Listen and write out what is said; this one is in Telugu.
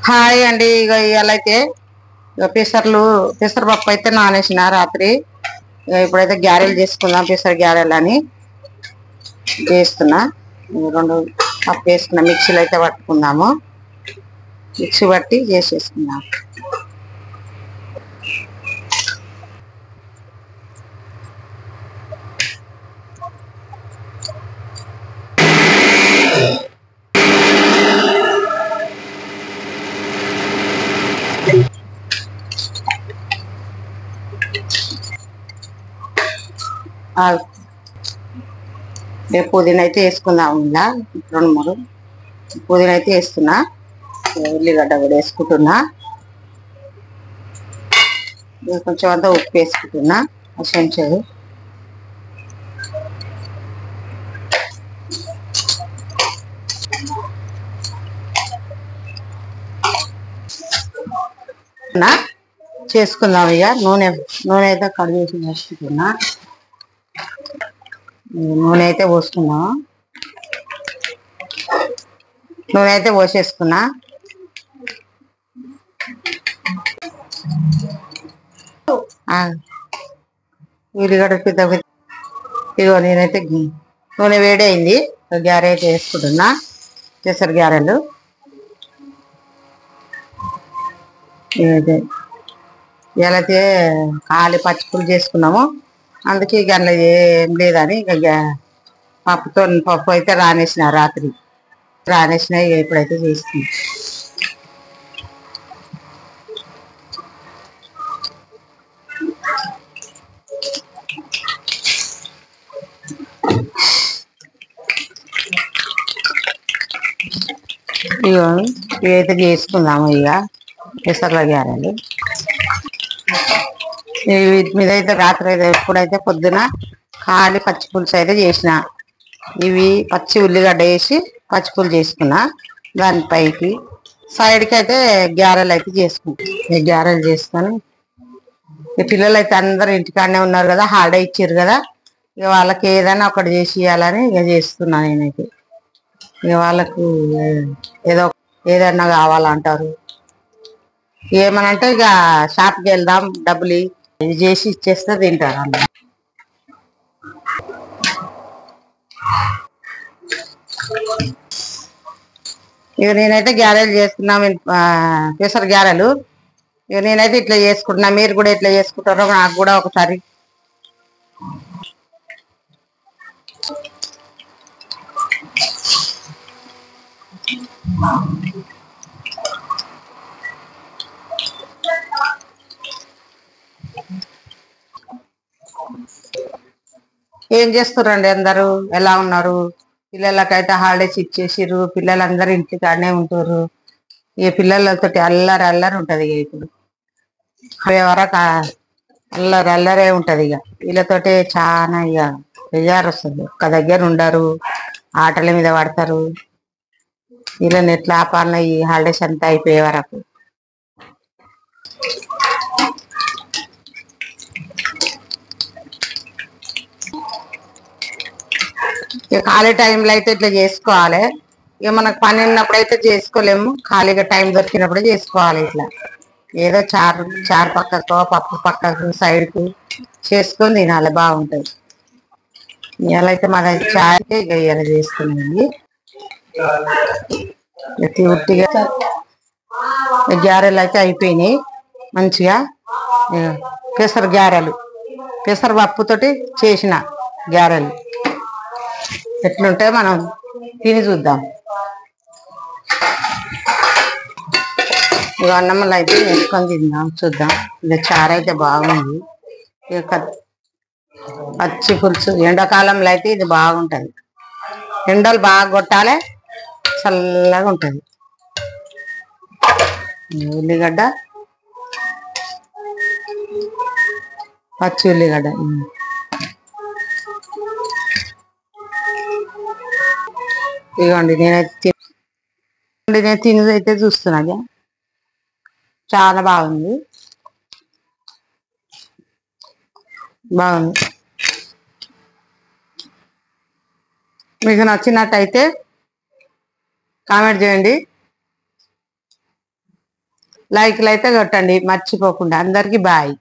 హాయ్ అండి. ఇక ఇవాళ అయితే పెసరపప్పు అయితే నానేసిన రాత్రి. ఇప్పుడైతే గ్యారెలు చేసుకుందాం. పెసర గ్యారెలు అని చేస్తున్నా. రెండు పప్పు వేసుకున్నా. మిక్సీలో అయితే పట్టుకుందాము. మిక్సీ పట్టి చేసేసుకుందాం. పుదీనా అయితే వేసుకుందాం. ఇలా 2-3 పుదీనా అయితే వేస్తున్నా. ఉల్లిగడ్డ కూడా వేసుకుంటున్నా. కొంచెం అంతా ఉప్పు వేసుకుంటున్నా. చెంచాడు చేసుకుందాం. ఇక నూనె అయితే కడిగేసి వేసుకుంటున్నా. నూనె అయితే పోసుకున్నాం. నూనె అయితే పోసేసుకున్నా. ఉల్లిగడ్డ పెద్ద ఇదిగో నేనైతే నూనె వేడి అయింది. గ్యారె అయితే వేసుకుంటున్నా. పెసర గ్యారెలు ఇలాతే ఖాళీ పచ్చిపులు చేసుకున్నాము. అందుకే ఇక అందులో ఏం లేదని ఇక పప్పు అయితే రానేసిన రాత్రి రానేసిన. ఇక ఇప్పుడైతే చేస్తుంది. ఇగో ఇవైతే చేసుకుందాము. ఇక పెసర్ల గ్యారెలు వీటి మీద అయితే రాత్రి అయితే ఎప్పుడైతే పొద్దున ఖాళీ పచ్చి పులుసు అయితే చేసిన. ఇవి పచ్చి ఉల్లిగడ్డ వేసి పచ్చి పులుసు చేసుకున్నా. దానిపైకి సైడ్కి అయితే గ్యారెలు అయితే చేసుకుంటా. గ్యారెలు చేసుకొని ఈ పిల్లలు అయితే అందరు ఇంటికాడనే ఉన్నారు కదా, హాలిడే ఇచ్చారు కదా. ఇక వాళ్ళకి ఏదైనా ఒకటి చేసి ఇవ్వాలని ఇక చేస్తున్నా నేనైతే. ఇక వాళ్ళకు ఏదన్నా కావాలంటారు. ఏమనంటే ఇక షాప్కి వెళ్దాం, డబ్బులు ఇది చేసి ఇచ్చేస్తే తింటారు అన్న. ఇక నేనైతే గ్యారెలు చేస్తున్నా. పెసర గ్యారెలు ఇక నేనైతే ఇట్లా చేసుకుంటున్నా. మీరు కూడా ఎట్లా చేసుకుంటారో నాకు కూడా ఒకసారి ఏం చేస్తారండి అందరూ? ఎలా ఉన్నారు? పిల్లలకైతే హాలిడేస్ ఇచ్చేసిర్రు. పిల్లలందరూ ఇంటికాడనే ఉంటారు. ఇక పిల్లలతో అల్లరి అల్లరి ఉంటది. ఇక ఇప్పుడు వరకు అల్లరి అల్లరే ఉంటది. ఇక వీళ్ళతోటే చాలా ఇక బెజారు వస్తుంది. ఒక్క దగ్గర ఉండరు, ఆటల మీద పడతారు. వీళ్ళని ఎట్లా ఆపాలన్నా ఈ హాలిడేస్ అంతా అయిపోయే వరకు. ఇక ఖాళీ టైంలో అయితే ఇట్లా చేసుకోవాలి. ఇక మనకు పని ఉన్నప్పుడు అయితే చేసుకోలేము. ఖాళీగా టైం దొరికినప్పుడే చేసుకోవాలి. ఇట్లా ఏదో చారు పక్కకో పప్పు పక్కకు సైడ్కు చేసుకొని తినాలి, బాగుంటుంది. ఇవాళ అయితే మన చాయ్ ఇక ఇవాళ చేసుకున్నాండి. ఉట్టిగా గ్యారెలు అయితే అయిపోయినాయి మంచిగా. పెసర గ్యారెలు పెసర పప్పుతోటి చేసిన గ్యారెలు ఎట్లుంటే మనం తిని చూద్దాం. ఇక అన్నమ్మలు అయితే వేసుకొని తిందాం, చూద్దాం. ఇక చారు అయితే బాగుంది. ఇక పచ్చి పులుసు ఎండాకాలంలో అయితే ఇది బాగుంటుంది. ఎండలు బాగా కొట్టాలి, చల్లగా ఉంటుంది. ఉల్లిగడ్డ పచ్చి ఉల్లిగడ్డ ఇదిగోండి. నేను తినేది అయితే చూస్తున్నా. చాలా బాగుంది. మీకు నచ్చినట్టయితే కామెంట్ చేయండి. లైక్లు అయితే కొట్టండి మర్చిపోకుండా. అందరికి బాయ్.